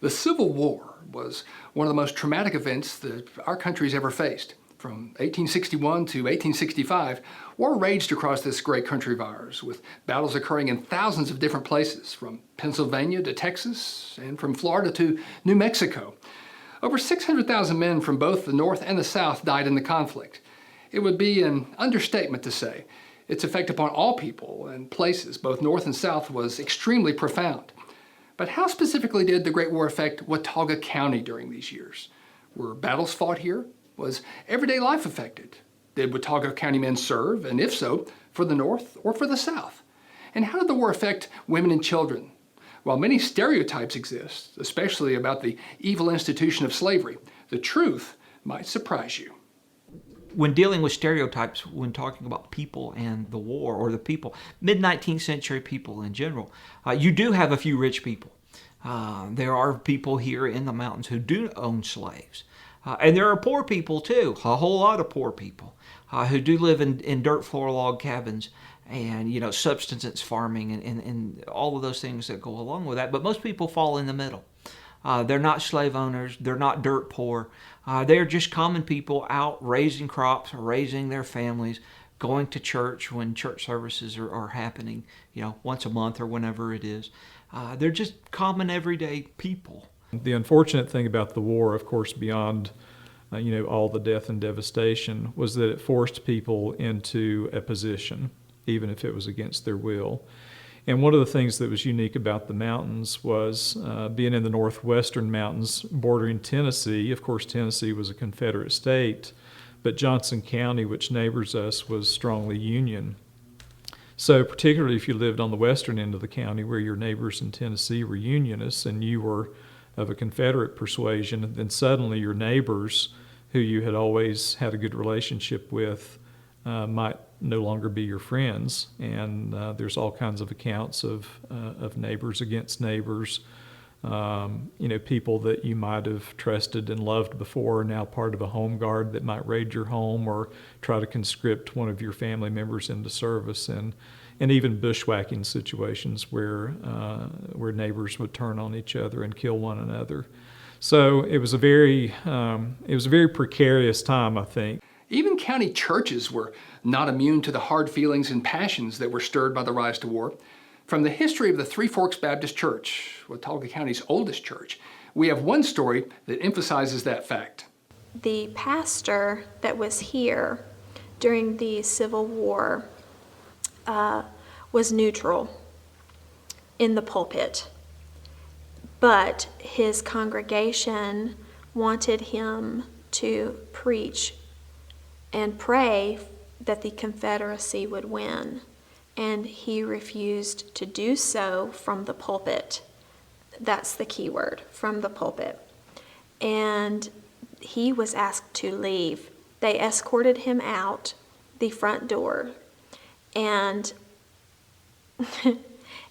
The Civil War was one of the most traumatic events that our country's ever faced. From 1861 to 1865, war raged across this great country of ours, with battles occurring in thousands of different places, from Pennsylvania to Texas, and from Florida to New Mexico. Over 600,000 men from both the North and the South died in the conflict. It would be an understatement to say its effect upon all people and places, both North and South, was extremely profound. But how specifically did the Great War affect Watauga County during these years? Were battles fought here? Was everyday life affected? Did Watauga County men serve, and if so, for the North or for the South? And how did the war affect women and children? While many stereotypes exist, especially about the evil institution of slavery, the truth might surprise you. When dealing with stereotypes, when talking about people and the war, or the people, mid-19th century people in general, you do have a few rich people. There are people here in the mountains who do own slaves. And there are poor people too, a whole lot of poor people who do live in dirt floor log cabins and, subsistence farming and all of those things that go along with that. But most people fall in the middle. They're not slave owners. They're not dirt poor. They're just common people out raising crops, raising their families, going to church when church services are happening, once a month or whenever it is. They're just common everyday people. The unfortunate thing about the war, of course, beyond all the death and devastation, was that it forced people into a position, even if it was against their will. And one of the things that was unique about the mountains was being in the northwestern mountains bordering Tennessee. Of course, Tennessee was a Confederate state, but Johnson County, which neighbors us, was strongly Union. So particularly if you lived on the western end of the county where your neighbors in Tennessee were Unionists and you were of a Confederate persuasion, then suddenly your neighbors, who you had always had a good relationship with, might no longer be your friends. And there's all kinds of accounts of neighbors against neighbors. People that you might have trusted and loved before are now part of a home guard that might raid your home or try to conscript one of your family members into service, and even bushwhacking situations where neighbors would turn on each other and kill one another. So it was a very precarious time, I think. Even county churches were not immune to the hard feelings and passions that were stirred by the rise to war. From the history of the Three Forks Baptist Church, Watauga County's oldest church, we have one story that emphasizes that fact. The pastor that was here during the Civil War was neutral in the pulpit, but his congregation wanted him to preach and pray that the Confederacy would win, and he refused to do so from the pulpit. That's the key word, from the pulpit. And he was asked to leave. They escorted him out the front door, and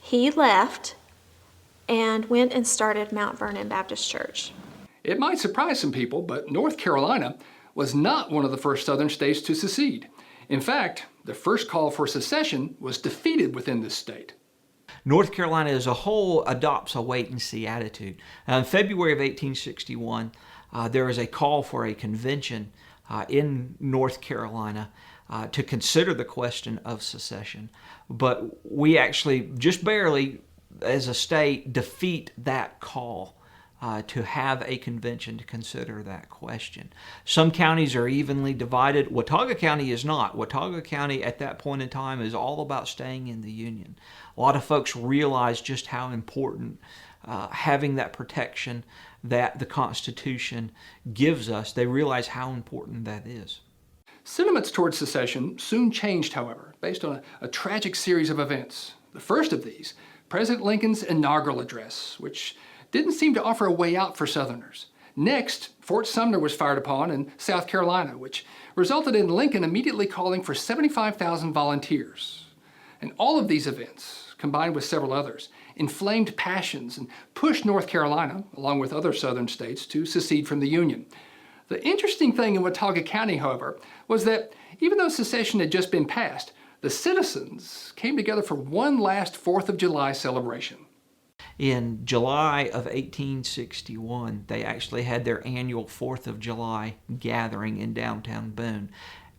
he left and went and started Mount Vernon Baptist Church. It might surprise some people, but North Carolina was not one of the first southern states to secede. In fact, the first call for secession was defeated within this state. North Carolina as a whole adopts a wait-and-see attitude. In February of 1861, there was a call for a convention in North Carolina to consider the question of secession. But we actually, just barely, as a state, defeat that call to have a convention to consider that question. Some counties are evenly divided. Watauga County is not. Watauga County at that point in time is all about staying in the Union. A lot of folks realize just how important having that protection that the Constitution gives us. They realize how important that is. Sentiments towards secession soon changed, however, based on a tragic series of events. The first of these, President Lincoln's inaugural address, which didn't seem to offer a way out for Southerners. Next, Fort Sumner was fired upon in South Carolina, which resulted in Lincoln immediately calling for 75,000 volunteers. And all of these events, combined with several others, inflamed passions and pushed North Carolina, along with other southern states, to secede from the Union. The interesting thing in Watauga County, however, was that even though secession had just been passed, the citizens came together for one last 4th of July celebration. In July of 1861, they actually had their annual 4th of July gathering in downtown Boone.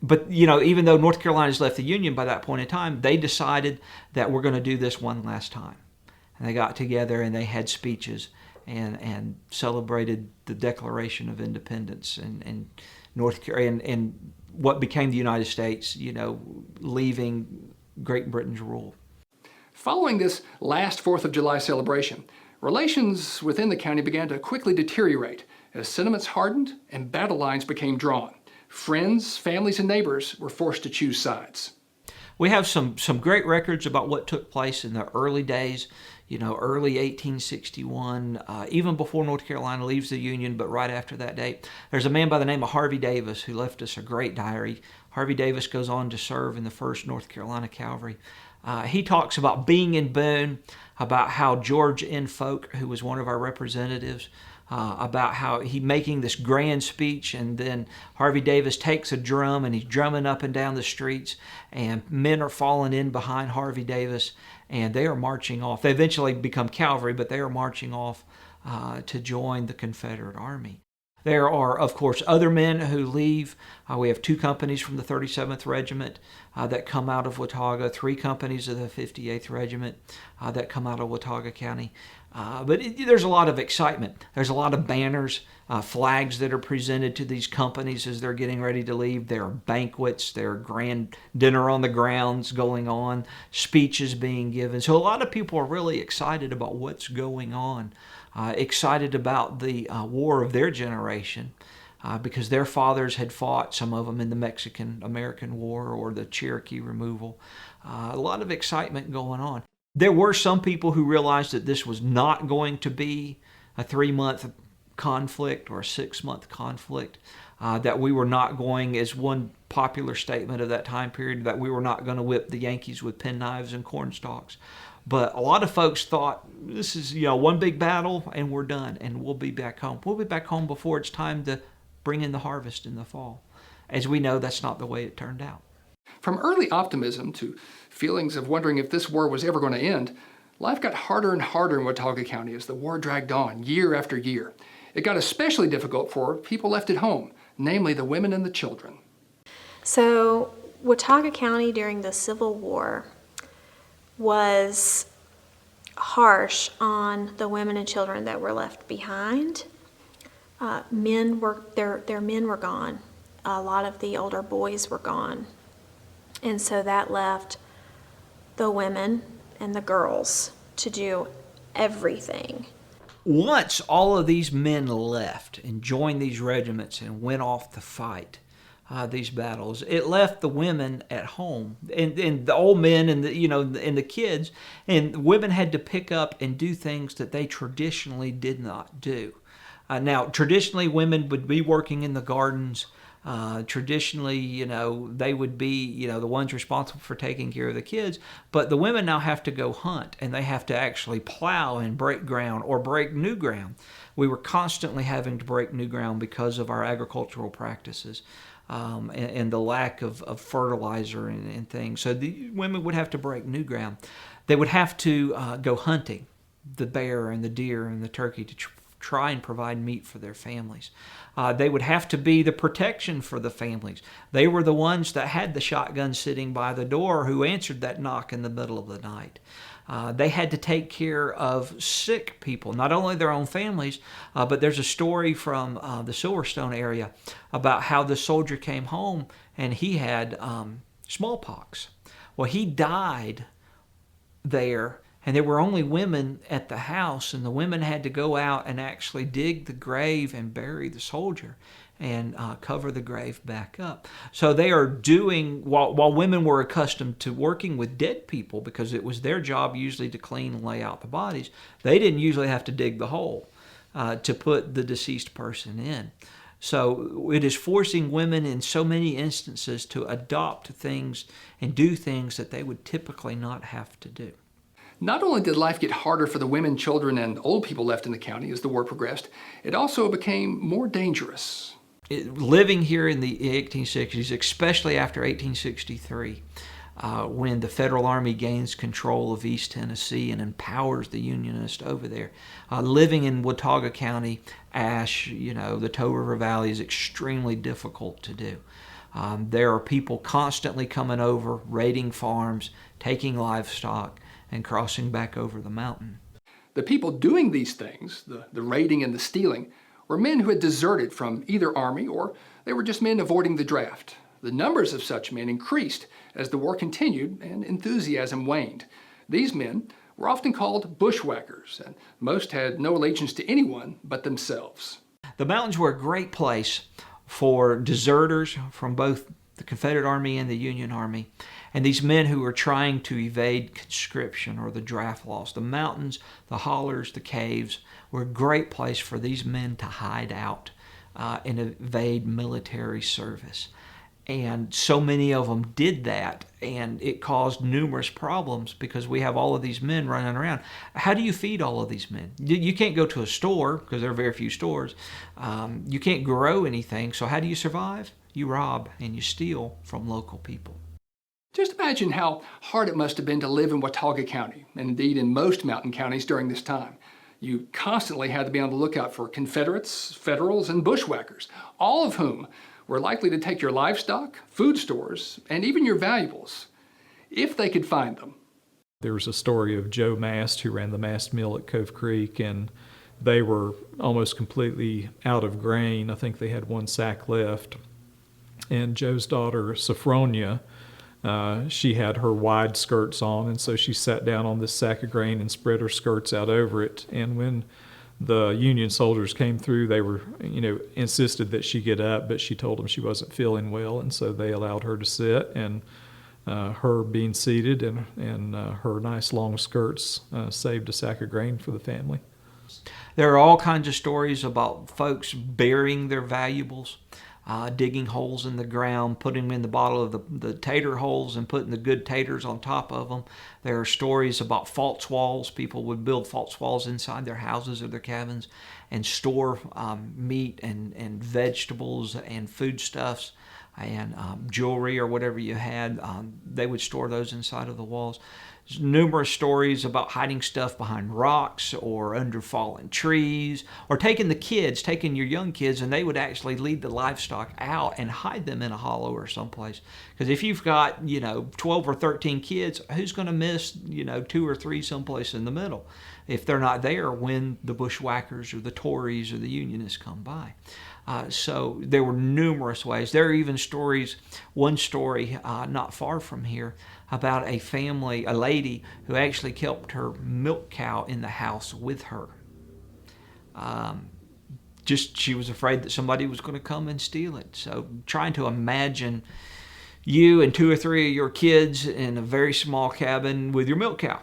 But, even though North Carolina's left the Union by that point in time, they decided that we're going to do this one last time. And they got together and they had speeches and celebrated the Declaration of Independence and North Carolina and what became the United States, leaving Great Britain's rule. Following this last 4th of July celebration, relations within the county began to quickly deteriorate as sentiments hardened and battle lines became drawn. Friends, families, and neighbors were forced to choose sides. We have some great records about what took place in the early days, early 1861, even before North Carolina leaves the Union, but right after that date. There's a man by the name of Harvey Davis who left us a great diary. Harvey Davis goes on to serve in the 1st North Carolina Cavalry. He talks about being in Boone, about how George N. Folk, who was one of our representatives, about how he making this grand speech, and then Harvey Davis takes a drum and he's drumming up and down the streets, and men are falling in behind Harvey Davis, and they are marching off. They eventually become cavalry, but they are marching off to join the Confederate Army. There are, of course, other men who leave. We have 2 companies from the 37th Regiment that come out of Watauga, 3 companies of the 58th Regiment that come out of Watauga County. There's a lot of excitement. There's a lot of banners, flags that are presented to these companies as they're getting ready to leave. There are banquets, there are grand dinner on the grounds going on, speeches being given. So a lot of people are really excited about what's going on, excited about the war of their generation. Because their fathers had fought, some of them in the Mexican-American War or the Cherokee removal. A lot of excitement going on. There were some people who realized that this was not going to be a 3-month conflict or a 6-month conflict, that we were not going, as one popular statement of that time period, that we were not going to whip the Yankees with penknives and cornstalks. But a lot of folks thought this is, one big battle and we're done and we'll be back home. We'll be back home before it's time to bring in the harvest in the fall. As we know, that's not the way it turned out. From early optimism to feelings of wondering if this war was ever going to end, life got harder and harder in Watauga County as the war dragged on year after year. It got especially difficult for people left at home, namely the women and the children. So Watauga County during the Civil War was harsh on the women and children that were left behind. Their men were gone. A lot of the older boys were gone. And so that left the women and the girls to do everything. Once all of these men left and joined these regiments and went off to fight these battles, it left the women at home and the old men and the kids, and the women had to pick up and do things that they traditionally did not do. Now, traditionally, women would be working in the gardens. Traditionally, they would be, the ones responsible for taking care of the kids. But the women now have to go hunt, and they have to actually plow and break ground or break new ground. We were constantly having to break new ground because of our agricultural practices and the lack of fertilizer and things. So the women would have to break new ground. They would have to go hunting, the bear and the deer and the turkey, to try and provide meat for their families. They would have to be the protection for the families. They were the ones that had the shotgun sitting by the door who answered that knock in the middle of the night. They had to take care of sick people, not only their own families, but there's a story from the Silverstone area about how the soldier came home and he had smallpox. Well, he died there, and there were only women at the house, and the women had to go out and actually dig the grave and bury the soldier and cover the grave back up. So they are doing, while women were accustomed to working with dead people because it was their job usually to clean and lay out the bodies, they didn't usually have to dig the hole to put the deceased person in. So it is forcing women in so many instances to adopt things and do things that they would typically not have to do. Not only did life get harder for the women, children, and old people left in the county as the war progressed, it also became more dangerous. Living here in the 1860s, especially after 1863, when the Federal Army gains control of East Tennessee and empowers the Unionists over there. Living in Watauga County, the Toe River Valley is extremely difficult to do. There are people constantly coming over, raiding farms, taking livestock, and crossing back over the mountain. The people doing these things, the raiding and the stealing, were men who had deserted from either army, or they were just men avoiding the draft. The numbers of such men increased as the war continued and enthusiasm waned. These men were often called Bushwackers, and most had no allegiance to anyone but themselves. The mountains were a great place for deserters from both the Confederate Army and the Union Army, and these men who were trying to evade conscription or the draft laws. The mountains, the hollers, the caves were a great place for these men to hide out and evade military service. And so many of them did that, and it caused numerous problems because we have all of these men running around. How do you feed all of these men? You can't go to a store because there are very few stores. You can't grow anything, so how do you survive? You rob and you steal from local people. Just imagine how hard it must have been to live in Watauga County, and indeed in most mountain counties during this time. You constantly had to be on the lookout for Confederates, Federals, and Bushwhackers, all of whom were likely to take your livestock, food stores, and even your valuables, if they could find them. There was a story of Joe Mast, who ran the Mast Mill at Cove Creek, and they were almost completely out of grain. I think they had one sack left. And Joe's daughter, Sophronia, she had her wide skirts on, and so she sat down on this sack of grain and spread her skirts out over it. And when the Union soldiers came through, they were, insisted that she get up, but she told them she wasn't feeling well, and so they allowed her to sit. And her being seated and her nice long skirts saved a sack of grain for the family. There are all kinds of stories about folks burying their valuables, digging holes in the ground, putting them in the bottom of the tater holes and putting the good taters on top of them. There are stories about false walls. People would build false walls inside their houses or their cabins and store meat and vegetables and foodstuffs and jewelry or whatever you had. They would store those inside of the walls. There's numerous stories about hiding stuff behind rocks or under fallen trees, or taking your young kids, and they would actually lead the livestock out and hide them in a hollow or someplace. Because if you've got, 12 or 13 kids, who's going to miss, 2 or 3 someplace in the middle if they're not there when the Bushwhackers or the Tories or the Unionists come by? So there were numerous ways. There are even one story not far from here, about a lady who actually kept her milk cow in the house with her. She was afraid that somebody was going to come and steal it. So trying to imagine you and 2 or 3 of your kids in a very small cabin with your milk cow.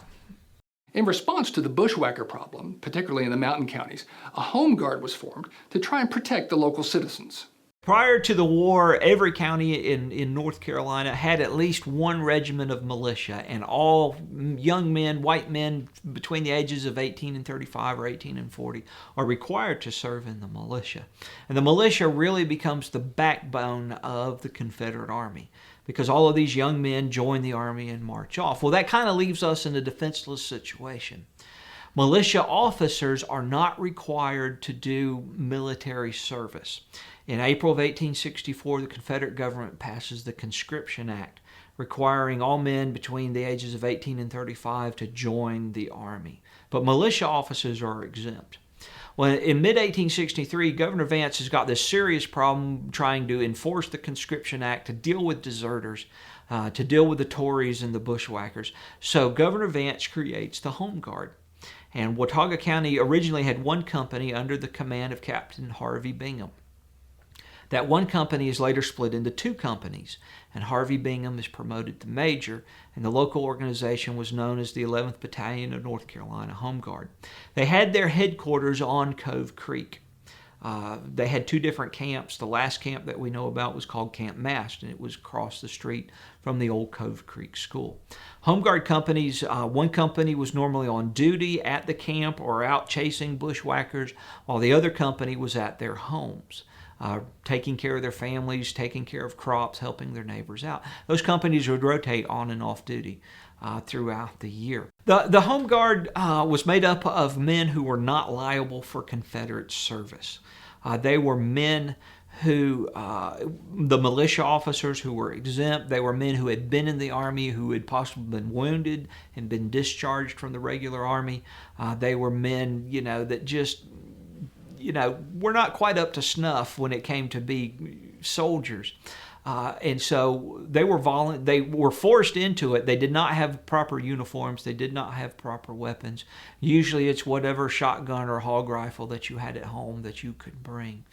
In response to the bushwhacker problem, particularly in the mountain counties, a home guard was formed to try and protect the local citizens. Prior to the war, every county in North Carolina had at least one regiment of militia, and all young men, white men between the ages of 18 and 35 or 18 and 40 are required to serve in the militia. And the militia really becomes the backbone of the Confederate Army, because all of these young men join the Army and march off. Well, that kind of leaves us in a defenseless situation. Militia officers are not required to do military service. In April of 1864, the Confederate government passes the Conscription Act, requiring all men between the ages of 18 and 35 to join the Army. But militia officers are exempt. Well, in mid-1863, Governor Vance has got this serious problem trying to enforce the Conscription Act, to deal with deserters, to deal with the Tories and the Bushwhackers. So Governor Vance creates the Home Guard. And Watauga County originally had one company under the command of Captain Harvey Bingham. That one company is later split into 2 companies, and Harvey Bingham is promoted to major, and the local organization was known as the 11th Battalion of North Carolina Home Guard. They had their headquarters on Cove Creek. They had 2 different camps. The last camp that we know about was called Camp Mast, and it was across the street from the old Cove Creek School. Home Guard companies, one company was normally on duty at the camp or out chasing bushwhackers, while the other company was at their homes. taking care of their families, taking care of crops, helping their neighbors out. Those companies would rotate on and off duty throughout the year. The Home Guard was made up of men who were not liable for Confederate service. They were men who, the militia officers who were exempt, they were men who had been in the Army, who had possibly been wounded and been discharged from the regular Army. They were men, that just, were not quite up to snuff when it came to be soldiers. And so they were forced into it. They did not have proper uniforms. They did not have proper weapons. Usually it's whatever shotgun or hog rifle that you had at home that you could bring.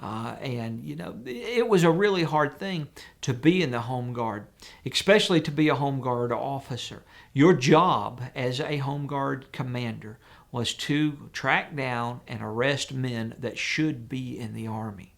It was a really hard thing to be in the Home Guard, especially to be a Home Guard officer. Your job as a Home Guard commander was to track down and arrest men that should be in the Army,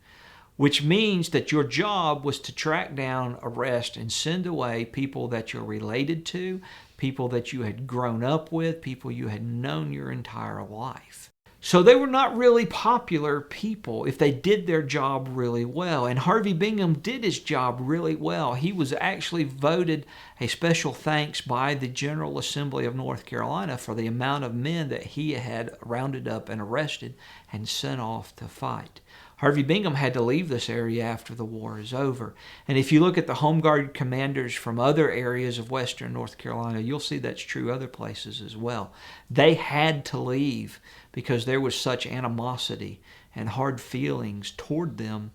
which means that your job was to track down, arrest, and send away people that you're related to, people that you had grown up with, people you had known your entire life. So they were not really popular people if they did their job really well. And Harvey Bingham did his job really well. He was actually voted a special thanks by the General Assembly of North Carolina for the amount of men that he had rounded up and arrested and sent off to fight. Harvey Bingham had to leave this area after the war is over. And if you look at the Home Guard commanders from other areas of western North Carolina, you'll see that's true other places as well. They had to leave because there was such animosity and hard feelings toward them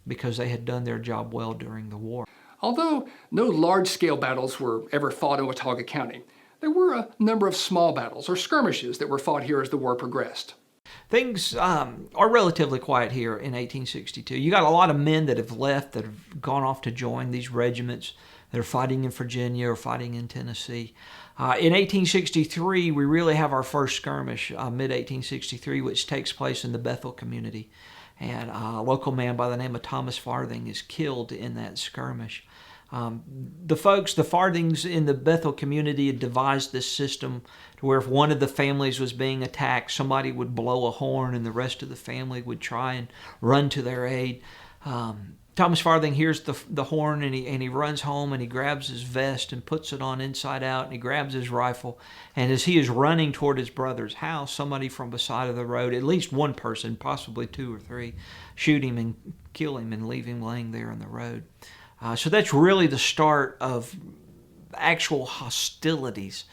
because they had done their job well during the war. Although no large-scale battles were ever fought in Watauga County, there were a number of small battles or skirmishes that were fought here as the war progressed. Things are relatively quiet here in 1862. You got a lot of men that have left, that have gone off to join these regiments that are fighting in Virginia or fighting in Tennessee. In 1863, we really have our first skirmish, mid-1863, which takes place in the Bethel community. And a local man by the name of Thomas Farthing is killed in that skirmish. The Farthings in the Bethel community had devised this system to where if one of the families was being attacked, somebody would blow a horn and the rest of the family would try and run to their aid. Thomas Farthing hears the horn and he runs home and he grabs his vest and puts it on inside out and he grabs his rifle. And as he is running toward his brother's house, somebody from the side of the road, at least one person, possibly two or three, shoot him and kill him and leave him laying there in the road. So that's really the start of actual hostilities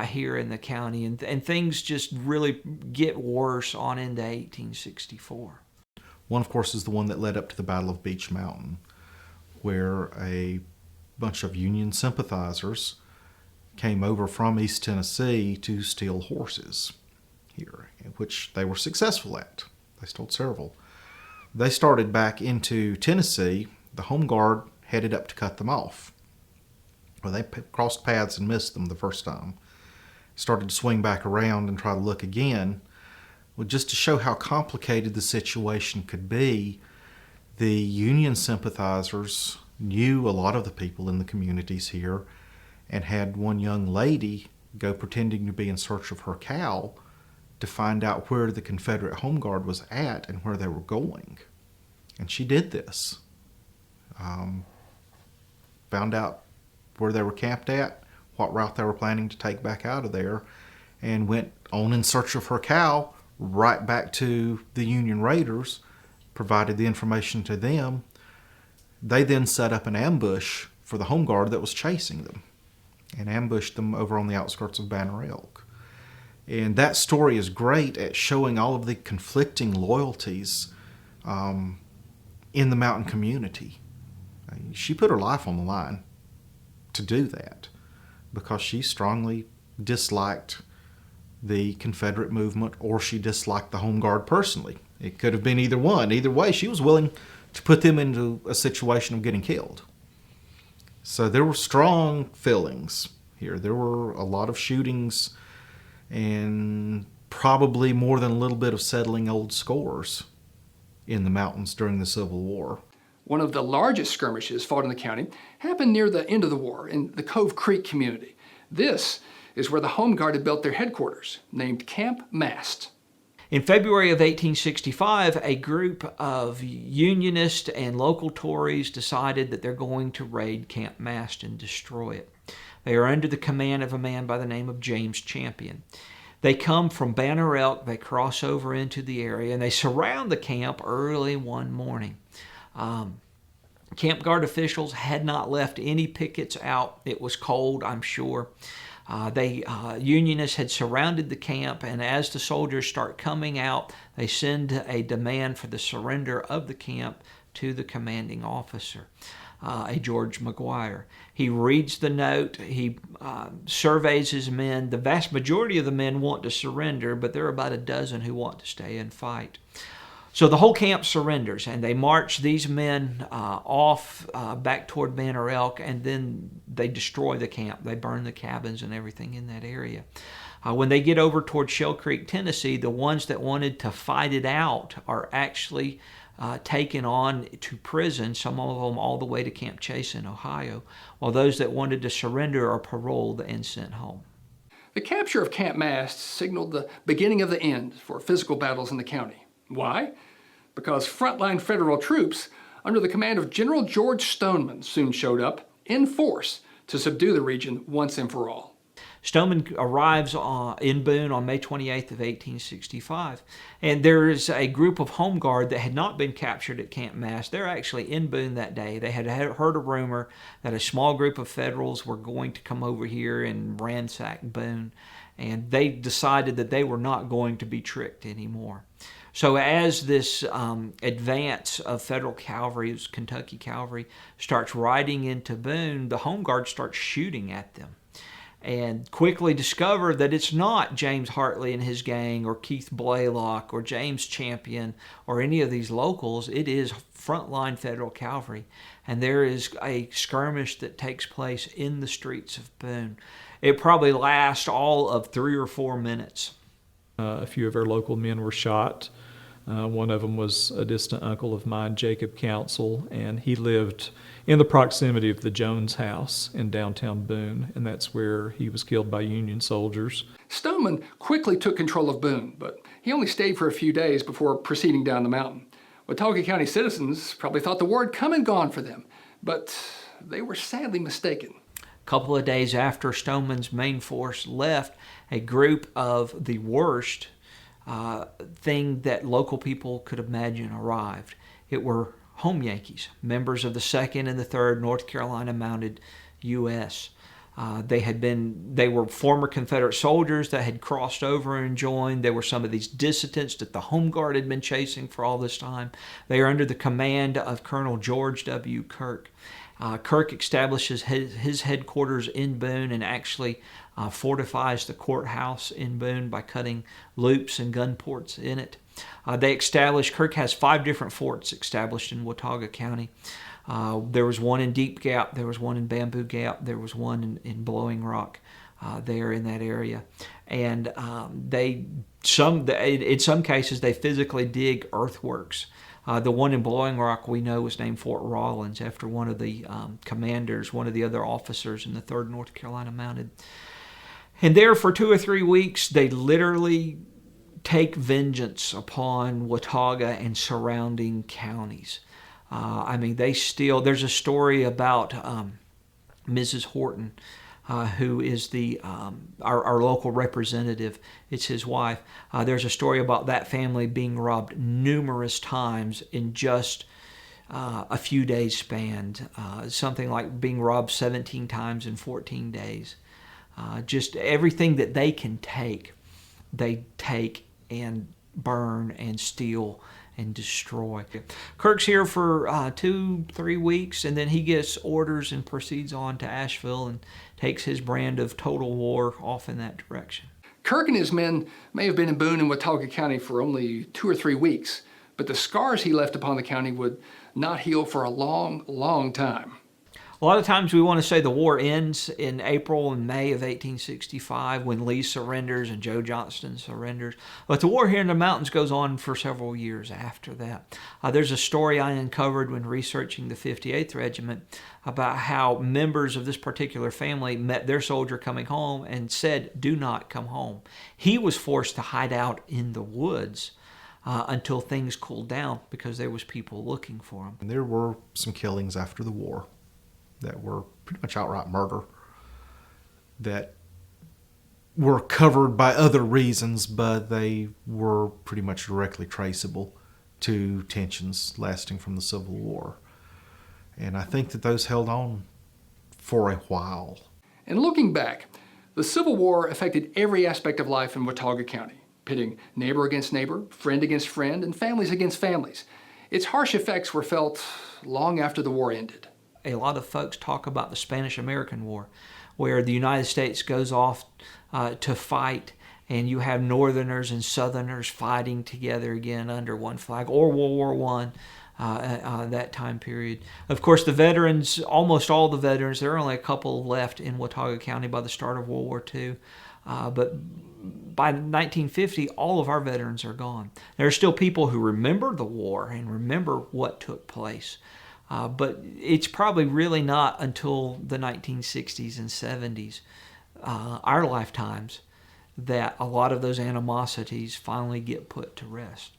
here in the county, and things just really get worse on into 1864. One, of course, is the one that led up to the Battle of Beech Mountain, where a bunch of Union sympathizers came over from East Tennessee to steal horses here, which they were successful at. They stole several. They started back into Tennessee. The Home Guard headed up to cut them off. Well, they crossed paths and missed them the first time. Started to swing back around and try to look again. Well, just to show how complicated the situation could be, the Union sympathizers knew a lot of the people in the communities here and had one young lady go pretending to be in search of her cow to find out where the Confederate Home Guard was at and where they were going. And she did this. Found out where they were camped at, what route they were planning to take back out of there, and went on in search of her cow right back to the Union raiders, provided the information to them. They then set up an ambush for the Home Guard that was chasing them and ambushed them over on the outskirts of Banner Elk. And that story is great at showing all of the conflicting loyalties in the mountain community. She put her life on the line to do that because she strongly disliked the Confederate movement, or she disliked the Home Guard personally. It could have been either one. Either way, she was willing to put them into a situation of getting killed. So there were strong feelings here. There were a lot of shootings and probably more than a little bit of settling old scores in the mountains during the Civil War. One of the largest skirmishes fought in the county happened near the end of the war in the Cove Creek community. This is where the Home Guard had built their headquarters, named Camp Mast. In February of 1865, a group of Unionists and local Tories decided that they're going to raid Camp Mast and destroy it. They are under the command of a man by the name of James Champion. They come from Banner Elk, they cross over into the area, and they surround the camp early one morning. Camp Guard officials had not left any pickets out. It was cold, I'm sure. Unionists had surrounded the camp, and as the soldiers start coming out, they send a demand for the surrender of the camp to the commanding officer, a George McGuire. He reads the note, he surveys his men. The vast majority of the men want to surrender, but there are about a dozen who want to stay and fight. So the whole camp surrenders, and they march these men off back toward Banner Elk, and then they destroy the camp. They burn the cabins and everything in that area. When they get over toward Shell Creek, Tennessee, the ones that wanted to fight it out are actually taken on to prison, some of them all the way to Camp Chase in Ohio, while those that wanted to surrender are paroled and sent home. The capture of Camp Mast signaled the beginning of the end for physical battles in the county. Why? Because frontline federal troops under the command of General George Stoneman soon showed up in force to subdue the region once and for all. Stoneman arrives in Boone on May 28th of 1865, and there is a group of Home Guard that had not been captured at Camp Mast. They're actually in Boone that day. They had heard a rumor that a small group of Federals were going to come over here and ransack Boone, and they decided that they were not going to be tricked anymore. So as this advance of Federal cavalry, Kentucky cavalry, starts riding into Boone, the Home Guard starts shooting at them and quickly discover that it's not James Hartley and his gang or Keith Blaylock or James Champion or any of these locals. It is frontline Federal cavalry, and there is a skirmish that takes place in the streets of Boone. It probably lasts all of 3 or 4 minutes. A few of our local men were shot. One of them was a distant uncle of mine, Jacob Council, and he lived in the proximity of the Jones house in downtown Boone, and that's where he was killed by Union soldiers. Stoneman quickly took control of Boone, but he only stayed for a few days before proceeding down the mountain. Watauga County citizens probably thought the war had come and gone for them, but they were sadly mistaken. A couple of days after Stoneman's main force left, a group of the worst thing that local people could imagine arrived. It were home Yankees, members of the 2nd and the 3rd North Carolina Mounted U.S. They were former Confederate soldiers that had crossed over and joined. They were some of these dissidents that the Home Guard had been chasing for all this time. They are under the command of Colonel George W. Kirk. Kirk establishes his headquarters in Boone and actually fortifies the courthouse in Boone by cutting loops and gun ports in it. Kirk has 5 different forts established in Watauga County. There was one in Deep Gap, there was one in Bamboo Gap, there was one in Blowing Rock there in that area. And in some cases, they physically dig earthworks. The one in Blowing Rock we know was named Fort Rawlins after one of the commanders, one of the other officers in the 3rd North Carolina Mounted. And there for 2 or 3 weeks, they literally take vengeance upon Watauga and surrounding counties. There's a story about Mrs. Horton, who is our local representative. It's his wife. There's a story about that family being robbed numerous times in just a few days spanned. Something like being robbed 17 times in 14 days. Just everything that they can take, they take and burn and steal and destroy. Kirk's here for 2-3 weeks, and then he gets orders and proceeds on to Asheville and takes his brand of total war off in that direction. Kirk and his men may have been in Boone and Watauga County for only 2 or 3 weeks, but the scars he left upon the county would not heal for a long, long time. A lot of times we want to say the war ends in April and May of 1865 when Lee surrenders and Joe Johnston surrenders. But the war here in the mountains goes on for several years after that. There's a story I uncovered when researching the 58th Regiment about how members of this particular family met their soldier coming home and said, "Do not come home." He was forced to hide out in the woods until things cooled down because there was people looking for him. And there were some killings after the war that were pretty much outright murder that were covered by other reasons, but they were pretty much directly traceable to tensions lasting from the Civil War. And I think that those held on for a while. And looking back, the Civil War affected every aspect of life in Watauga County, pitting neighbor against neighbor, friend against friend, and families against families. Its harsh effects were felt long after the war ended. A lot of folks talk about the Spanish-American War, where the United States goes off to fight, and you have Northerners and Southerners fighting together again under one flag, or World War I, that time period. Of course, the veterans, almost all the veterans, there are only a couple left in Watauga County by the start of World War II, but by 1950, all of our veterans are gone. There are still people who remember the war and remember what took place. But it's probably really not until the 1960s and 70s, our lifetimes, that a lot of those animosities finally get put to rest.